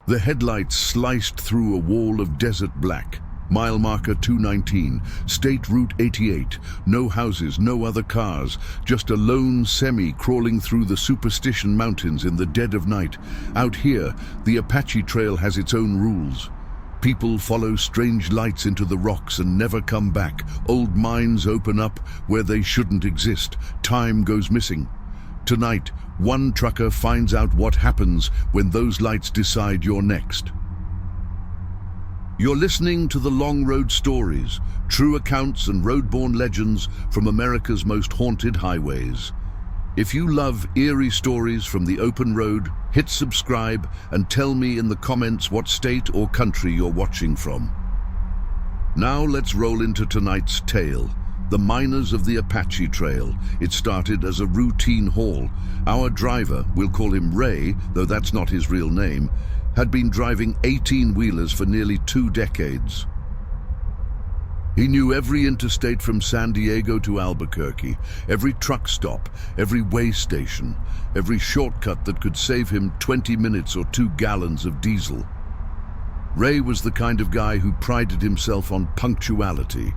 The headlights sliced through a wall of desert black. Mile marker 219, State Route 88. No houses, no other cars, just a lone semi crawling through the Superstition Mountains in the dead of night. Out here, the Apache Trail has its own rules. People follow strange lights into the rocks and never come back. Old mines open up where they shouldn't exist. Time goes missing. Tonight, one trucker finds out what happens when those lights decide you're next. You're listening to the Long Road Stories, true accounts and road-borne legends from America's most haunted highways. If you love eerie stories from the open road, hit subscribe and tell me in the comments what state or country you're watching from. Now let's roll into tonight's tale. The miners of the Apache Trail. It started as a routine haul. Our driver, we'll call him Ray, though that's not his real name, had been driving 18-wheelers for nearly 2 decades. He knew every interstate from San Diego to Albuquerque, every truck stop, every way station, every shortcut that could save him 20 minutes or 2 gallons of diesel. Ray was the kind of guy who prided himself on punctuality.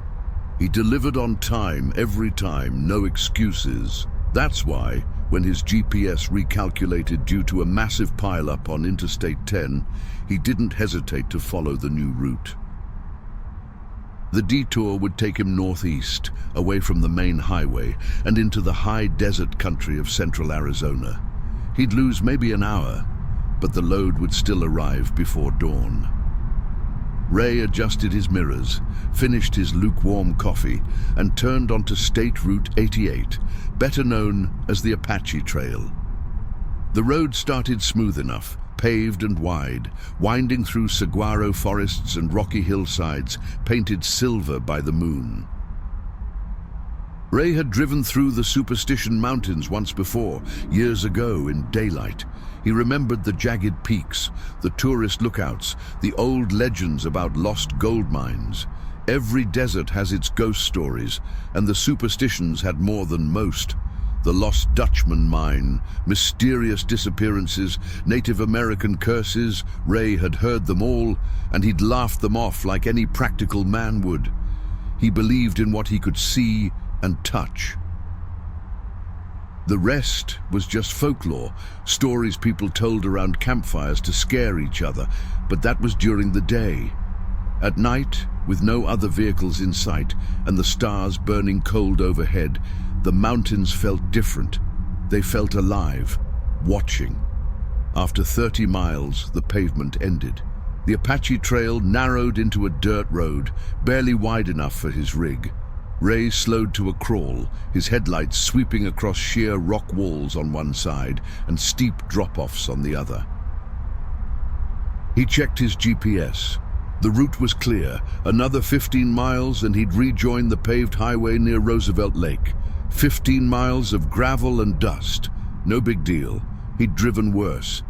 He delivered on time every time, no excuses. That's why, when his GPS recalculated due to a massive pileup on Interstate 10, he didn't hesitate to follow the new route. The detour would take him northeast, away from the main highway, and into the high desert country of central Arizona. He'd lose maybe an hour, but the load would still arrive before dawn. Ray adjusted his mirrors, finished his lukewarm coffee, and turned onto State Route 88, better known as the Apache Trail. The road started smooth enough, paved and wide, winding through saguaro forests and rocky hillsides, painted silver by the moon. Ray had driven through the Superstition Mountains once before, years ago in daylight. He remembered the jagged peaks, the tourist lookouts, the old legends about lost gold mines. Every desert has its ghost stories, and the Superstitions had more than most. The Lost Dutchman mine, mysterious disappearances, Native American curses. Ray had heard them all, and he'd laughed them off like any practical man would. He believed in what he could see and touch. The rest was just folklore, stories people told around campfires to scare each other, but that was during the day. At night, with no other vehicles in sight and the stars burning cold overhead, the mountains felt different. They felt alive, watching. After 30 miles, the pavement ended. The Apache Trail narrowed into a dirt road, barely wide enough for his rig. Ray slowed to a crawl, his headlights sweeping across sheer rock walls on one side and steep drop-offs on the other. He checked his GPS. The route was clear. Another 15 miles and he'd rejoin the paved highway near Roosevelt Lake. 15 miles of gravel and dust. No big deal. He'd driven worse.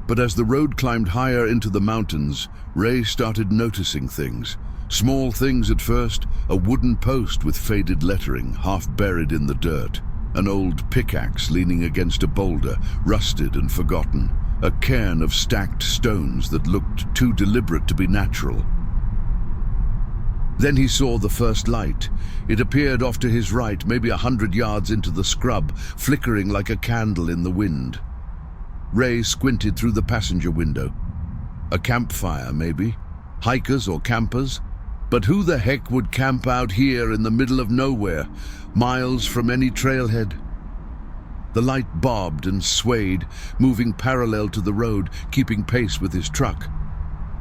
But as the road climbed higher into the mountains, Ray started noticing things. Small things at first, a wooden post with faded lettering, half buried in the dirt. An old pickaxe leaning against a boulder, rusted and forgotten. A cairn of stacked stones that looked too deliberate to be natural. Then he saw the first light. It appeared off to his right, maybe 100 yards into the scrub, flickering like a candle in the wind. Ray squinted through the passenger window. A campfire, maybe? Hikers or campers? But who the heck would camp out here in the middle of nowhere, miles from any trailhead? The light bobbed and swayed, moving parallel to the road, keeping pace with his truck.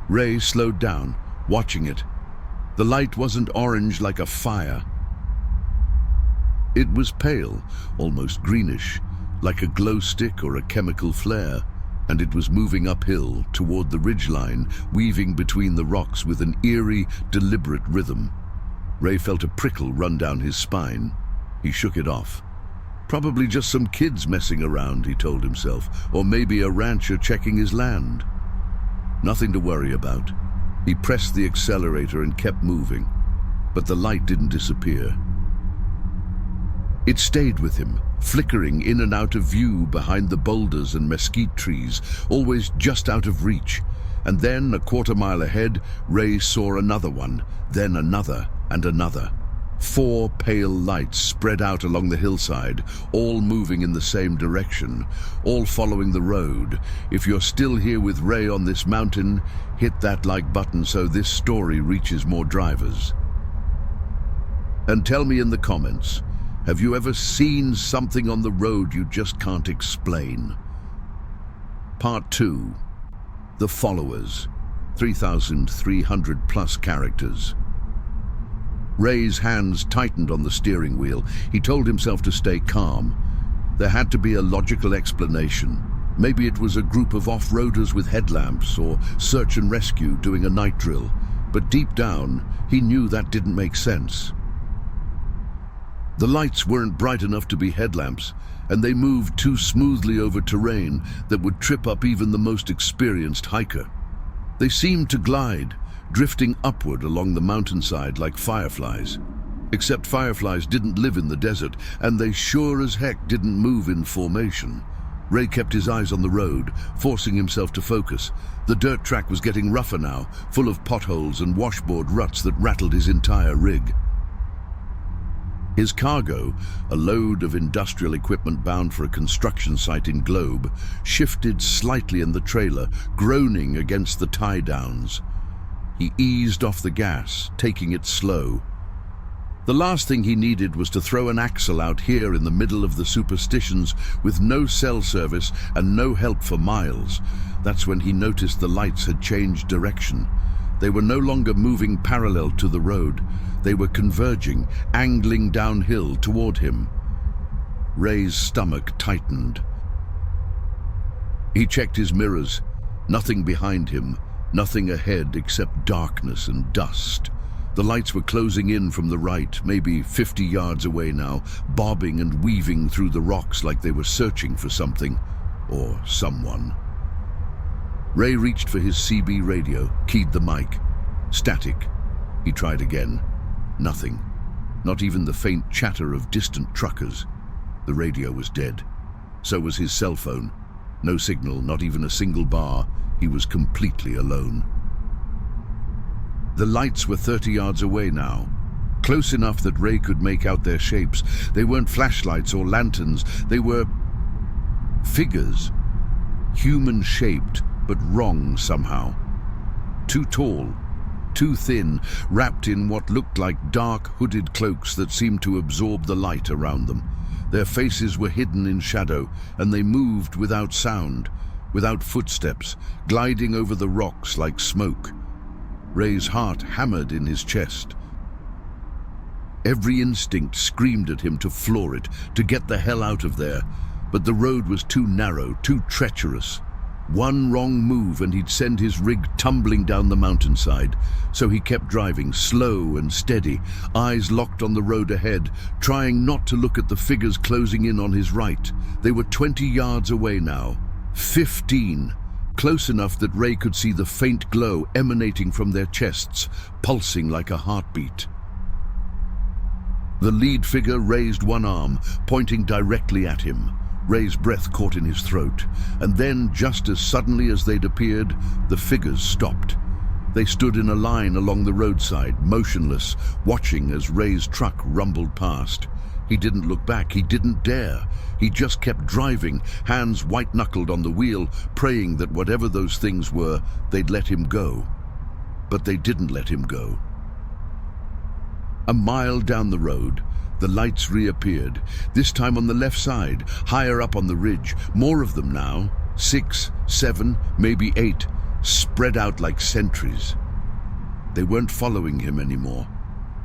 Ray slowed down, watching it. The light wasn't orange like a fire. It was pale, almost greenish, like a glow stick or a chemical flare, and it was moving uphill toward the ridgeline, weaving between the rocks with an eerie, deliberate rhythm. Ray felt a prickle run down his spine. He shook it off. Probably just some kids messing around, he told himself, or maybe a rancher checking his land. Nothing to worry about. He pressed the accelerator and kept moving, but the light didn't disappear. It stayed with him, flickering in and out of view behind the boulders and mesquite trees, always just out of reach. And then, a quarter-mile ahead, Ray saw another one, then another and another. 4 pale lights spread out along the hillside, all moving in the same direction, all following the road. If you're still here with Ray on this mountain, hit that like button so this story reaches more drivers. And tell me in the comments, have you ever seen something on the road you just can't explain? Part 2. The Followers. 3,300 plus characters. Ray's hands tightened on the steering wheel. He told himself to stay calm. There had to be a logical explanation. Maybe it was a group of off-roaders with headlamps or search and rescue doing a night drill. But deep down, he knew that didn't make sense. The lights weren't bright enough to be headlamps, and they moved too smoothly over terrain that would trip up even the most experienced hiker. They seemed to glide, drifting upward along the mountainside like fireflies. Except fireflies didn't live in the desert, and they sure as heck didn't move in formation. Ray kept his eyes on the road, forcing himself to focus. The dirt track was getting rougher now, full of potholes and washboard ruts that rattled his entire rig. His cargo, a load of industrial equipment bound for a construction site in Globe, shifted slightly in the trailer, groaning against the tie-downs. He eased off the gas, taking it slow. The last thing he needed was to throw an axle out here in the middle of the superstitions with no cell service and no help for miles. That's when he noticed the lights had changed direction. They were no longer moving parallel to the road. They were converging, angling downhill toward him. Ray's stomach tightened. He checked his mirrors. Nothing behind him. Nothing ahead except darkness and dust. The lights were closing in from the right, maybe 50 yards away now, bobbing and weaving through the rocks like they were searching for something or someone. Ray reached for his CB radio, keyed the mic. Static. He tried again. Nothing. Not even the faint chatter of distant truckers. The radio was dead. So was his cell phone. No signal, not even a single bar. He was completely alone. The lights were 30 yards away now, close enough that Ray could make out their shapes. They weren't flashlights or lanterns. They were figures, human-shaped, but wrong somehow. Too tall, too thin, wrapped in what looked like dark, hooded cloaks that seemed to absorb the light around them. Their faces were hidden in shadow, and they moved without sound, without footsteps, gliding over the rocks like smoke. Ray's heart hammered in his chest. Every instinct screamed at him to floor it, to get the hell out of there. But the road was too narrow, too treacherous. One wrong move and he'd send his rig tumbling down the mountainside. So he kept driving, slow and steady, eyes locked on the road ahead, trying not to look at the figures closing in on his right. They were 20 yards away now. 15. Close enough that Ray could see the faint glow emanating from their chests, pulsing like a heartbeat. The lead figure raised one arm, pointing directly at him. Ray's breath caught in his throat, and then, just as suddenly as they'd appeared, the figures stopped. They stood in a line along the roadside, motionless, watching as Ray's truck rumbled past. He didn't look back, he didn't dare. He just kept driving, hands white-knuckled on the wheel, praying that whatever those things were, they'd let him go. But they didn't let him go. A mile down the road, the lights reappeared, this time on the left side, higher up on the ridge. More of them now, 6, 7, maybe 8, spread out like sentries. They weren't following him anymore.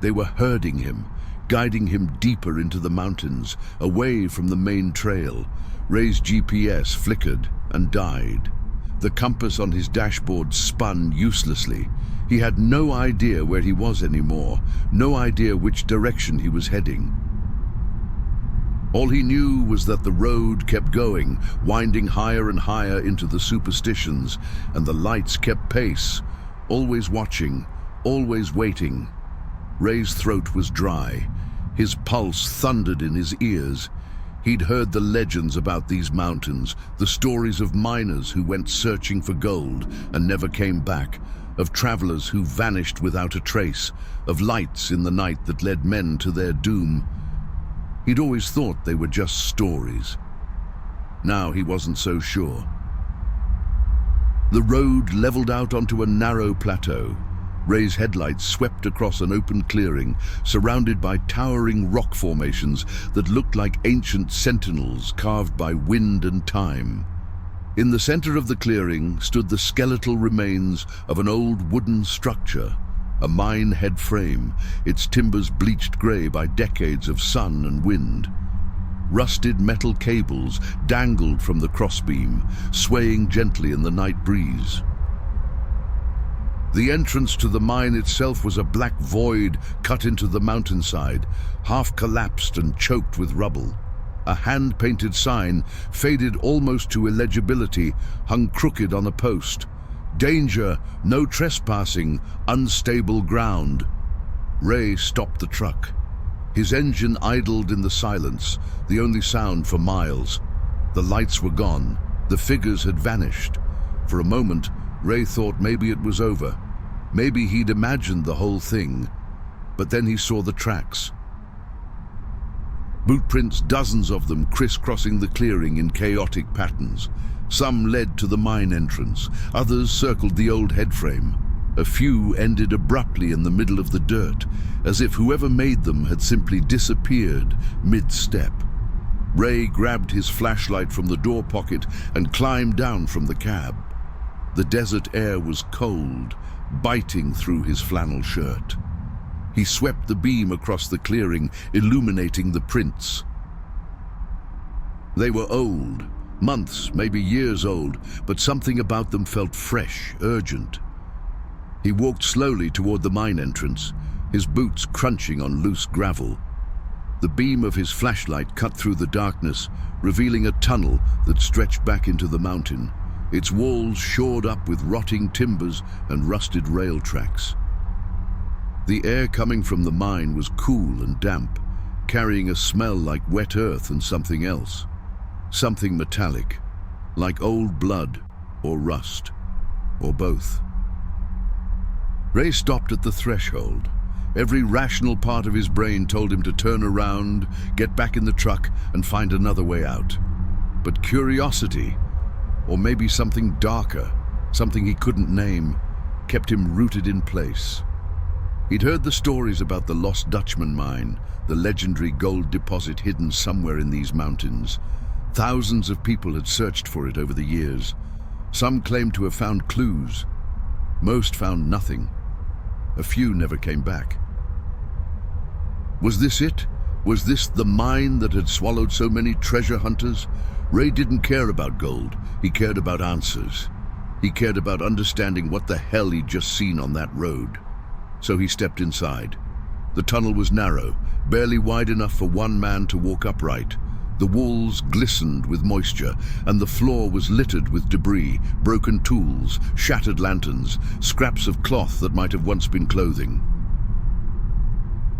They were herding him, guiding him deeper into the mountains, away from the main trail. Ray's GPS flickered and died. The compass on his dashboard spun uselessly. He had no idea where he was anymore, no idea which direction he was heading. All he knew was that the road kept going, winding higher and higher into the superstitions, and the lights kept pace, always watching, always waiting. Ray's throat was dry. His pulse thundered in his ears. He'd heard the legends about these mountains, the stories of miners who went searching for gold and never came back, of travelers who vanished without a trace, of lights in the night that led men to their doom. He'd always thought they were just stories. Now he wasn't so sure. The road leveled out onto a narrow plateau. Ray's headlights swept across an open clearing, surrounded by towering rock formations that looked like ancient sentinels carved by wind and time. In the center of the clearing stood the skeletal remains of an old wooden structure, a mine head frame, its timbers bleached gray by decades of sun and wind. Rusted metal cables dangled from the crossbeam, swaying gently in the night breeze. The entrance to the mine itself was a black void cut into the mountainside, half collapsed and choked with rubble. A hand-painted sign, faded almost to illegibility, hung crooked on a post. Danger, no trespassing, unstable ground. Ray stopped the truck. His engine idled in the silence, the only sound for miles. The lights were gone. The figures had vanished. For a moment, Ray thought maybe it was over. Maybe he'd imagined the whole thing. But then he saw the tracks. Bootprints, dozens of them, crisscrossing the clearing in chaotic patterns. Some led to the mine entrance, others circled the old headframe. A few ended abruptly in the middle of the dirt, as if whoever made them had simply disappeared mid-step. Ray grabbed his flashlight from the door pocket and climbed down from the cab. The desert air was cold, biting through his flannel shirt. He swept the beam across the clearing, illuminating the prints. They were old, months, maybe years old, but something about them felt fresh, urgent. He walked slowly toward the mine entrance, his boots crunching on loose gravel. The beam of his flashlight cut through the darkness, revealing a tunnel that stretched back into the mountain, its walls shored up with rotting timbers and rusted rail tracks. The air coming from the mine was cool and damp, carrying a smell like wet earth and something else. Something metallic, like old blood or rust, or both. Ray stopped at the threshold. Every rational part of his brain told him to turn around, get back in the truck, and find another way out. But curiosity, or maybe something darker, something he couldn't name, kept him rooted in place. He'd heard the stories about the Lost Dutchman mine, the legendary gold deposit hidden somewhere in these mountains. Thousands of people had searched for it over the years. Some claimed to have found clues. Most found nothing. A few never came back. Was this it? Was this the mine that had swallowed so many treasure hunters? Ray didn't care about gold. He cared about answers. He cared about understanding what the hell he'd just seen on that road. So he stepped inside. The tunnel was narrow, barely wide enough for one man to walk upright. The walls glistened with moisture, and the floor was littered with debris, broken tools, shattered lanterns, scraps of cloth that might have once been clothing.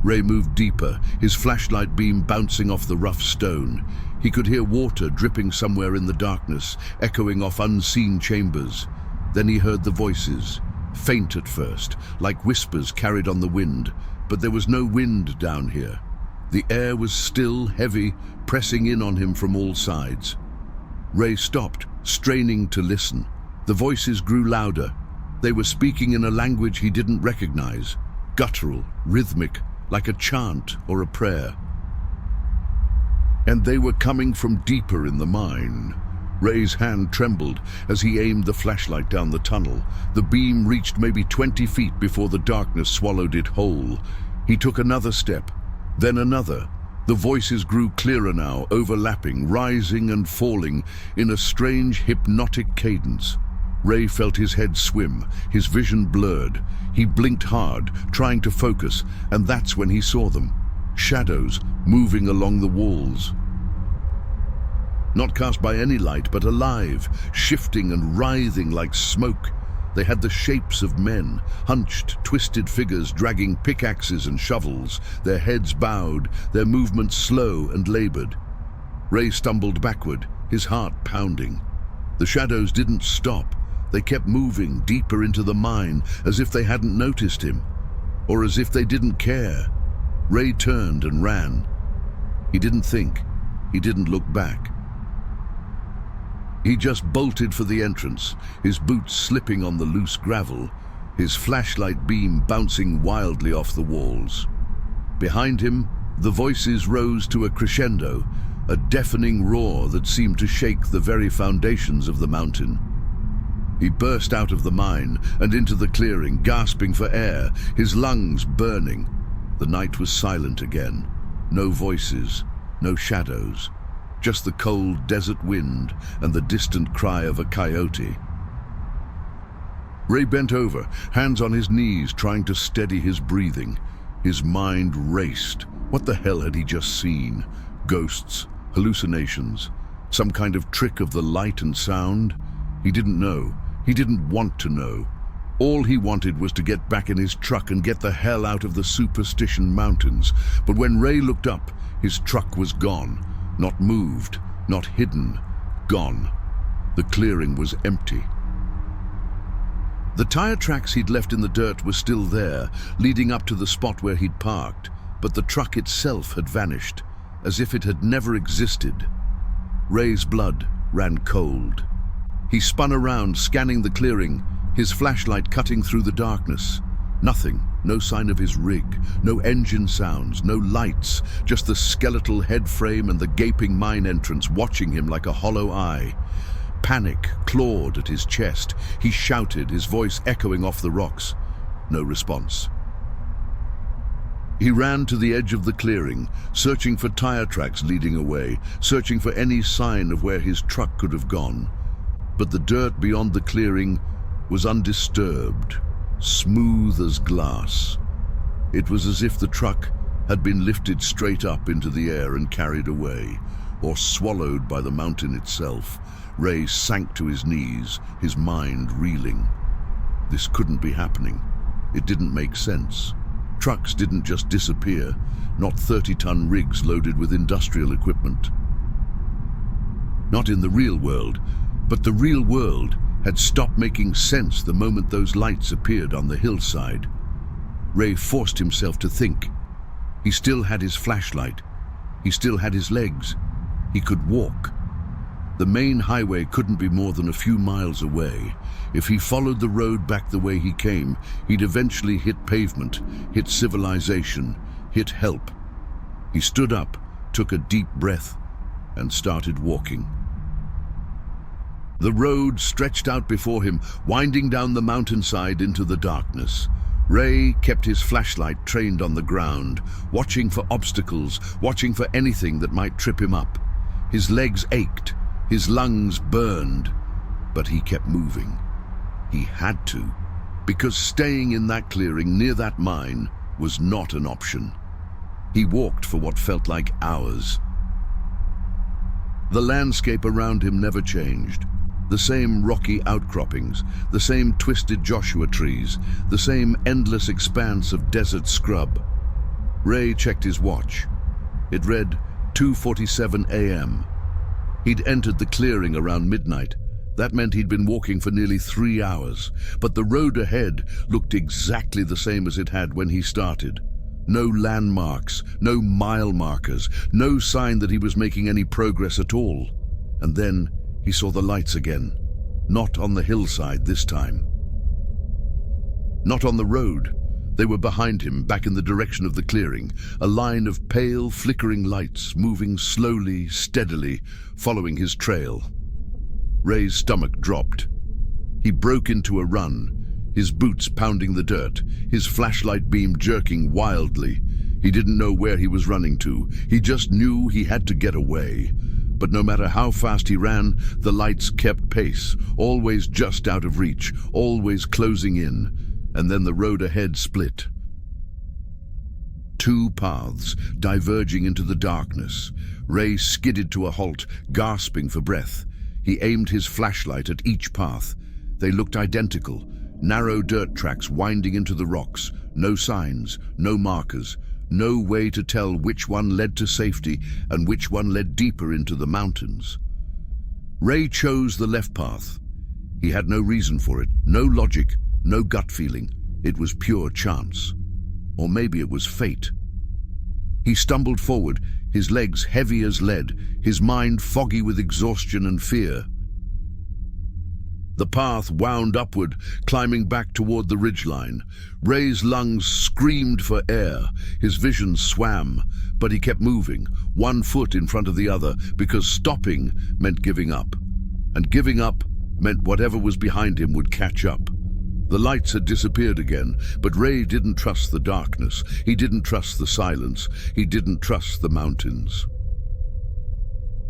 Ray moved deeper, his flashlight beam bouncing off the rough stone. He could hear water dripping somewhere in the darkness, echoing off unseen chambers. Then he heard the voices, faint at first, like whispers carried on the wind, but there was no wind down here. The air was still, heavy, pressing in on him from all sides. Ray stopped, straining to listen. The voices grew louder. They were speaking in a language he didn't recognize, guttural, rhythmic, like a chant or a prayer. And they were coming from deeper in the mine. Ray's hand trembled as he aimed the flashlight down the tunnel. The beam reached maybe 20 feet before the darkness swallowed it whole. He took another step, then another. The voices grew clearer now, overlapping, rising and falling in a strange hypnotic cadence. Ray felt his head swim, his vision blurred. He blinked hard, trying to focus, and that's when he saw them. Shadows moving along the walls. Not cast by any light, but alive, shifting and writhing like smoke. They had the shapes of men, hunched, twisted figures dragging pickaxes and shovels, their heads bowed, their movements slow and labored. Ray stumbled backward, his heart pounding. The shadows didn't stop. They kept moving deeper into the mine, as if they hadn't noticed him, or as if they didn't care. Ray turned and ran. He didn't think. He didn't look back. He just bolted for the entrance, his boots slipping on the loose gravel, his flashlight beam bouncing wildly off the walls. Behind him, the voices rose to a crescendo, a deafening roar that seemed to shake the very foundations of the mountain. He burst out of the mine and into the clearing, gasping for air, his lungs burning. The night was silent again. No voices, no shadows, just the cold desert wind and the distant cry of a coyote. Ray bent over, hands on his knees, trying to steady his breathing. His mind raced. What the hell had he just seen? Ghosts, hallucinations, some kind of trick of the light and sound? He didn't know. He didn't want to know. All he wanted was to get back in his truck and get the hell out of the Superstition Mountains. But when Ray looked up, his truck was gone. Not moved, not hidden, gone. The clearing was empty. The tire tracks he'd left in the dirt were still there, leading up to the spot where he'd parked, but the truck itself had vanished, as if it had never existed. Ray's blood ran cold. He spun around, scanning the clearing, his flashlight cutting through the darkness. Nothing, no sign of his rig, no engine sounds, no lights, just the skeletal head frame and the gaping mine entrance watching him like a hollow eye. Panic clawed at his chest. He shouted, his voice echoing off the rocks. No response. He ran to the edge of the clearing, searching for tire tracks leading away, searching for any sign of where his truck could have gone. But the dirt beyond the clearing was undisturbed, smooth as glass. It was as if the truck had been lifted straight up into the air and carried away, or swallowed by the mountain itself. Ray sank to his knees, his mind reeling. This couldn't be happening. It didn't make sense. Trucks didn't just disappear, not 30-ton rigs loaded with industrial equipment. Not in the real world, but the real world had stopped making sense the moment those lights appeared on the hillside. Ray forced himself to think. He still had his flashlight. He still had his legs. He could walk. The main highway couldn't be more than a few miles away. If he followed the road back the way he came, he'd eventually hit pavement, hit civilization, hit help. He stood up, took a deep breath, and started walking. The road stretched out before him, winding down the mountainside into the darkness. Ray kept his flashlight trained on the ground, watching for obstacles, watching for anything that might trip him up. His legs ached, his lungs burned, but he kept moving. He had to, because staying in that clearing near that mine was not an option. He walked for what felt like hours. The landscape around him never changed. The same rocky outcroppings, the same twisted Joshua trees, the same endless expanse of desert scrub. Ray checked his watch. It read 2:47 a.m. He'd entered the clearing around midnight. That meant he'd been walking for nearly 3 hours, but the road ahead looked exactly the same as it had when he started. No landmarks, no mile markers, no sign that he was making any progress at all. And then he saw the lights again, not on the hillside this time. Not on the road. They were behind him, back in the direction of the clearing, a line of pale, flickering lights moving slowly, steadily, following his trail. Ray's stomach dropped. He broke into a run, his boots pounding the dirt, his flashlight beam jerking wildly. He didn't know where he was running to. He just knew he had to get away. But no matter how fast he ran, the lights kept pace, always just out of reach, always closing in. And then the road ahead split. Two paths diverging into the darkness. Ray skidded to a halt, gasping for breath. He aimed his flashlight at each path. They looked identical, narrow dirt tracks winding into the rocks. No signs, no markers, no way to tell which one led to safety and which one led deeper into the mountains. Ray chose the left path. He had no reason for it, no logic, no gut feeling. It was pure chance. Or maybe it was fate. He stumbled forward, his legs heavy as lead, his mind foggy with exhaustion and fear. The path wound upward, climbing back toward the ridgeline. Ray's lungs screamed for air, his vision swam, but he kept moving, one foot in front of the other, because stopping meant giving up. And giving up meant whatever was behind him would catch up. The lights had disappeared again, but Ray didn't trust the darkness. He didn't trust the silence. He didn't trust the mountains.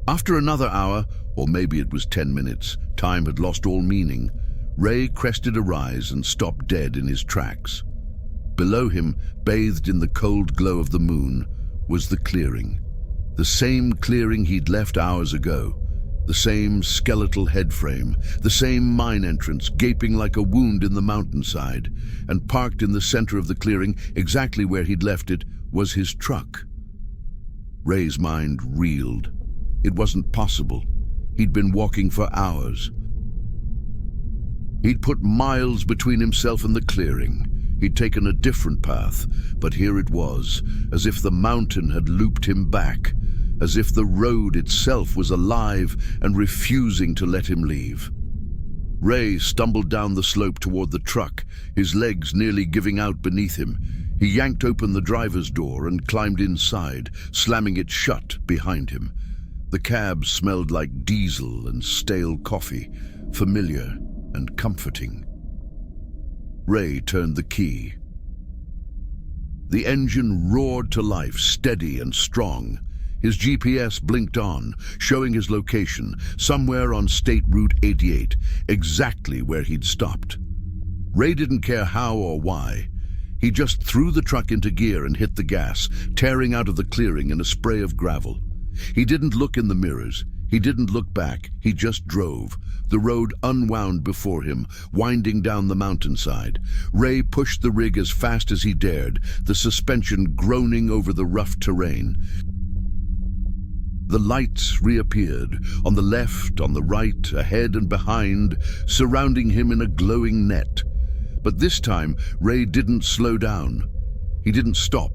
After another hour, or maybe it was 10 minutes, time had lost all meaning. Ray crested a rise and stopped dead in his tracks. Below him, bathed in the cold glow of the moon, was the clearing. The same clearing he'd left hours ago. The same skeletal headframe, the same mine entrance gaping like a wound in the mountainside, and parked in the center of the clearing, exactly where he'd left it, was his truck. Ray's mind reeled. It wasn't possible. He'd been walking for hours. He'd put miles between himself and the clearing. He'd taken a different path, but here it was, as if the mountain had looped him back, as if the road itself was alive and refusing to let him leave. Ray stumbled down the slope toward the truck, his legs nearly giving out beneath him. He yanked open the driver's door and climbed inside, slamming it shut behind him. The cab smelled like diesel and stale coffee, familiar and comforting. Ray turned the key. The engine roared to life, steady and strong. His GPS blinked on, showing his location, somewhere on State Route 88, exactly where he'd stopped. Ray didn't care how or why. He just threw the truck into gear and hit the gas, tearing out of the clearing in a spray of gravel. He didn't look in the mirrors. He didn't look back. He just drove. The road unwound before him, winding down the mountainside. Ray pushed the rig as fast as he dared, the suspension groaning over the rough terrain. The lights reappeared, on the left, on the right, ahead and behind, surrounding him in a glowing net. But this time, Ray didn't slow down. He didn't stop.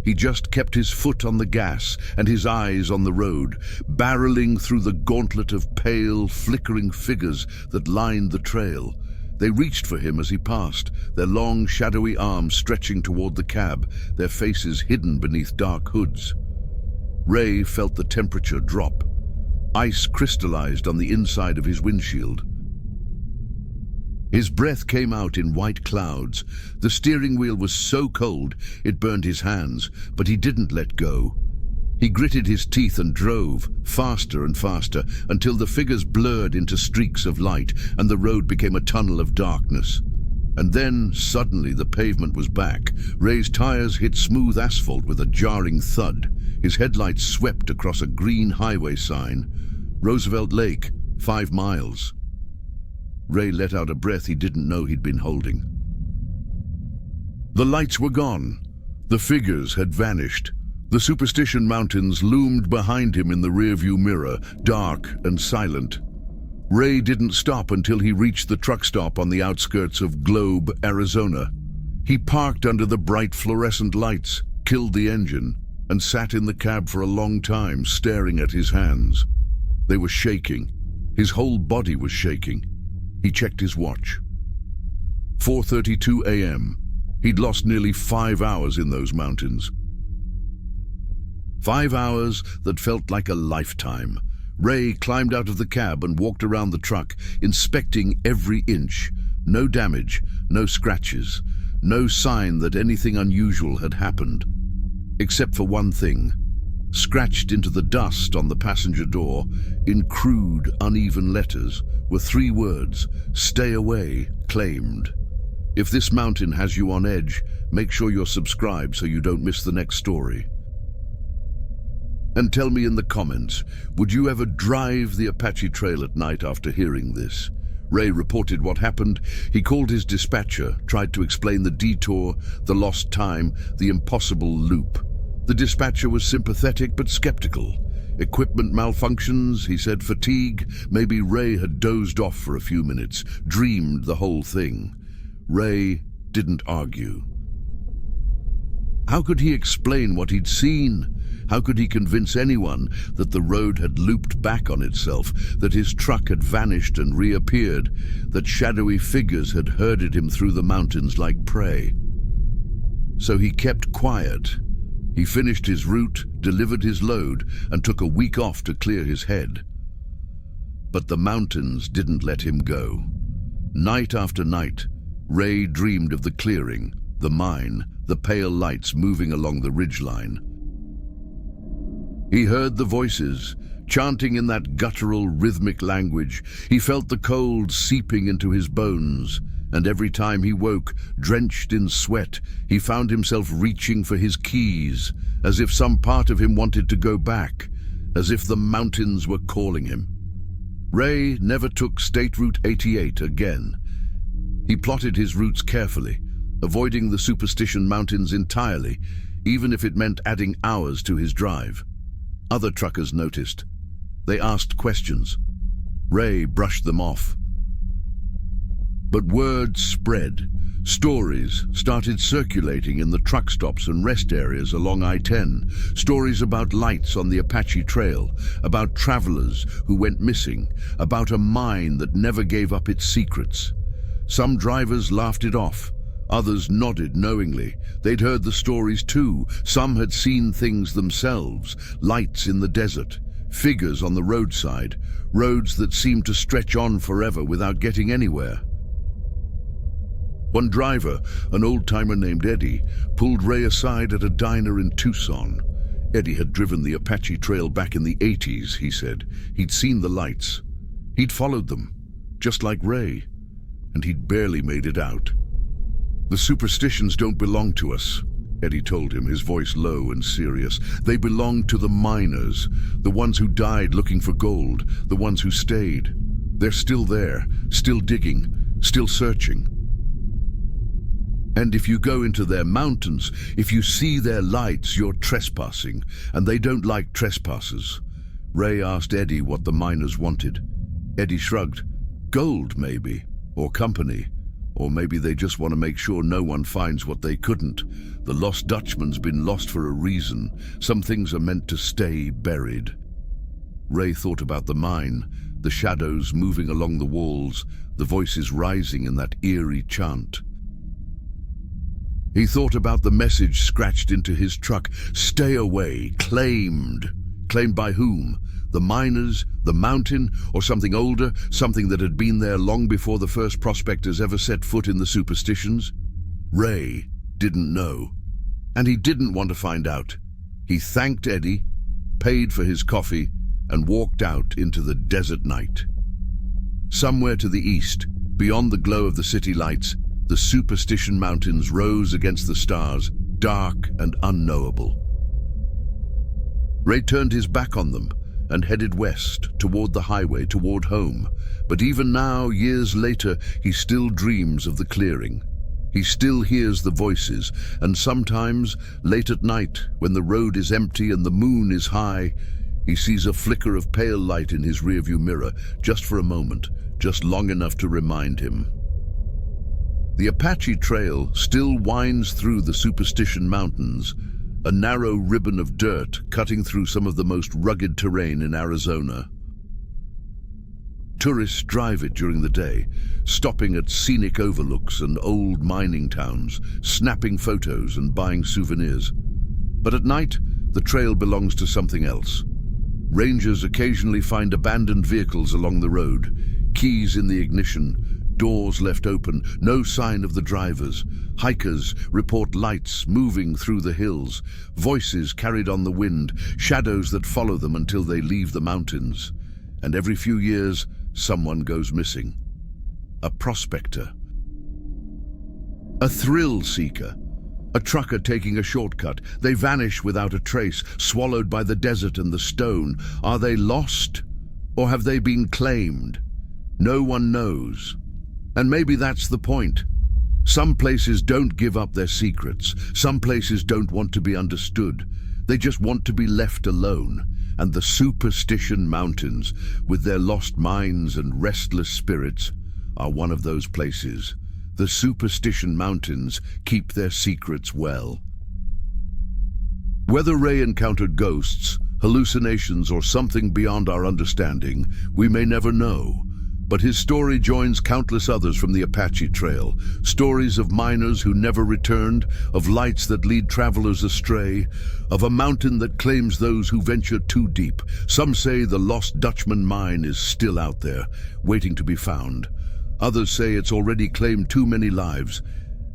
He just kept his foot on the gas and his eyes on the road, barreling through the gauntlet of pale, flickering figures that lined the trail. They reached for him as he passed, their long, shadowy arms stretching toward the cab, their faces hidden beneath dark hoods. Ray felt the temperature drop. Ice crystallized on the inside of his windshield. His breath came out in white clouds. The steering wheel was so cold it burned his hands, but he didn't let go. He gritted his teeth and drove, faster and faster, until the figures blurred into streaks of light and the road became a tunnel of darkness. And then, suddenly, the pavement was back. Ray's tires hit smooth asphalt with a jarring thud. His headlights swept across a green highway sign. Roosevelt Lake, 5 miles. Ray let out a breath he didn't know he'd been holding. The lights were gone. The figures had vanished. The Superstition Mountains loomed behind him in the rearview mirror, dark and silent. Ray didn't stop until he reached the truck stop on the outskirts of Globe, Arizona. He parked under the bright fluorescent lights, killed the engine, and sat in the cab for a long time, staring at his hands. They were shaking. His whole body was shaking. He checked his watch. 4:32 a.m. He'd lost nearly 5 hours in those mountains. 5 hours that felt like a lifetime. Ray climbed out of the cab and walked around the truck, inspecting every inch. No damage, no scratches, no sign that anything unusual had happened. Except for one thing. Scratched into the dust on the passenger door, in crude, uneven letters, were 3 words: "Stay away, claimed." If this mountain has you on edge, make sure you're subscribed so you don't miss the next story. And tell me in the comments, would you ever drive the Apache Trail at night after hearing this? Ray reported what happened. He called his dispatcher, tried to explain the detour, the lost time, the impossible loop. The dispatcher was sympathetic but skeptical. Equipment malfunctions, he said, fatigue. Maybe Ray had dozed off for a few minutes, dreamed the whole thing. Ray didn't argue. How could he explain what he'd seen? How could he convince anyone that the road had looped back on itself, that his truck had vanished and reappeared, that shadowy figures had herded him through the mountains like prey? So he kept quiet. He finished his route, delivered his load, and took a week off to clear his head. But the mountains didn't let him go. Night after night, Ray dreamed of the clearing, the mine, the pale lights moving along the ridgeline. He heard the voices, chanting in that guttural, rhythmic language. He felt the cold seeping into his bones, and every time he woke, drenched in sweat, he found himself reaching for his keys, as if some part of him wanted to go back, as if the mountains were calling him. Ray never took State Route 88 again. He plotted his routes carefully, avoiding the Superstition Mountains entirely, even if it meant adding hours to his drive. Other truckers noticed. They asked questions. Ray brushed them off. But word spread. Stories started circulating in the truck stops and rest areas along I-10. Stories about lights on the Apache Trail, about travelers who went missing, about a mine that never gave up its secrets. Some drivers laughed it off. Others nodded knowingly. They'd heard the stories too. Some had seen things themselves, lights in the desert, figures on the roadside, roads that seemed to stretch on forever without getting anywhere. One driver, an old-timer named Eddie, pulled Ray aside at a diner in Tucson. Eddie had driven the Apache Trail back in the 80s, he said. He'd seen the lights. He'd followed them, just like Ray, and he'd barely made it out. "The superstitions don't belong to us," Eddie told him, his voice low and serious. "They belong to the miners, the ones who died looking for gold, the ones who stayed. They're still there, still digging, still searching. And if you go into their mountains, if you see their lights, you're trespassing, and they don't like trespassers." Ray asked Eddie what the miners wanted. Eddie shrugged. "Gold, maybe, or company. Or maybe they just want to make sure no one finds what they couldn't. The Lost Dutchman's been lost for a reason. Some things are meant to stay buried." Ray thought about the mine, the shadows moving along the walls, the voices rising in that eerie chant. He thought about the message scratched into his truck. Stay away, claimed. Claimed by whom? The miners, the mountain, or something older, something that had been there long before the first prospectors ever set foot in the superstitions? Ray didn't know, and he didn't want to find out. He thanked Eddie, paid for his coffee, and walked out into the desert night. Somewhere to the east, beyond the glow of the city lights, the Superstition Mountains rose against the stars, dark and unknowable. Ray turned his back on them and headed west, toward the highway, toward home. But even now, years later, he still dreams of the clearing. He still hears the voices, and sometimes, late at night, when the road is empty and the moon is high, he sees a flicker of pale light in his rearview mirror, just for a moment, just long enough to remind him. The Apache Trail still winds through the Superstition Mountains, a narrow ribbon of dirt cutting through some of the most rugged terrain in Arizona. Tourists drive it during the day, stopping at scenic overlooks and old mining towns, snapping photos and buying souvenirs. But at night, the trail belongs to something else. Rangers occasionally find abandoned vehicles along the road, keys in the ignition, doors left open, no sign of the drivers. Hikers report lights moving through the hills, voices carried on the wind, shadows that follow them until they leave the mountains. And every few years, someone goes missing. A prospector. A thrill seeker. A trucker taking a shortcut. They vanish without a trace, swallowed by the desert and the stone. Are they lost, or have they been claimed? No one knows. And maybe that's the point. Some places don't give up their secrets. Some places don't want to be understood. They just want to be left alone. And the Superstition Mountains, with their lost minds and restless spirits, are one of those places. The Superstition Mountains keep their secrets well. Whether Ray encountered ghosts, hallucinations, or something beyond our understanding, we may never know. But his story joins countless others from the Apache Trail, stories of miners who never returned, of lights that lead travelers astray, of a mountain that claims those who venture too deep. Some say the lost Dutchman mine is still out there, waiting to be found. Others say it's already claimed too many lives,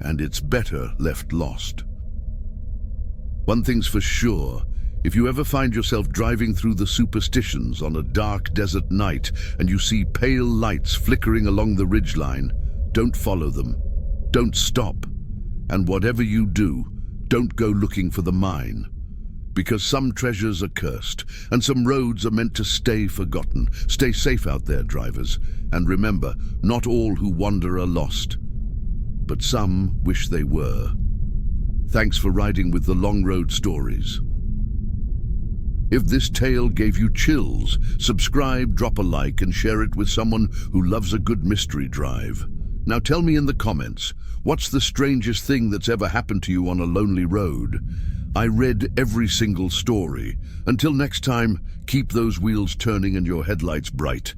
and it's better left lost. One thing's for sure. If you ever find yourself driving through the Superstitions on a dark desert night and you see pale lights flickering along the ridgeline, don't follow them. Don't stop. And whatever you do, don't go looking for the mine. Because some treasures are cursed, and some roads are meant to stay forgotten. Stay safe out there, drivers. And remember, not all who wander are lost, but some wish they were. Thanks for riding with the Long Road Stories. If this tale gave you chills, subscribe, drop a like, and share it with someone who loves a good mystery drive. Now tell me in the comments, what's the strangest thing that's ever happened to you on a lonely road? I read every single story. Until next time, keep those wheels turning and your headlights bright.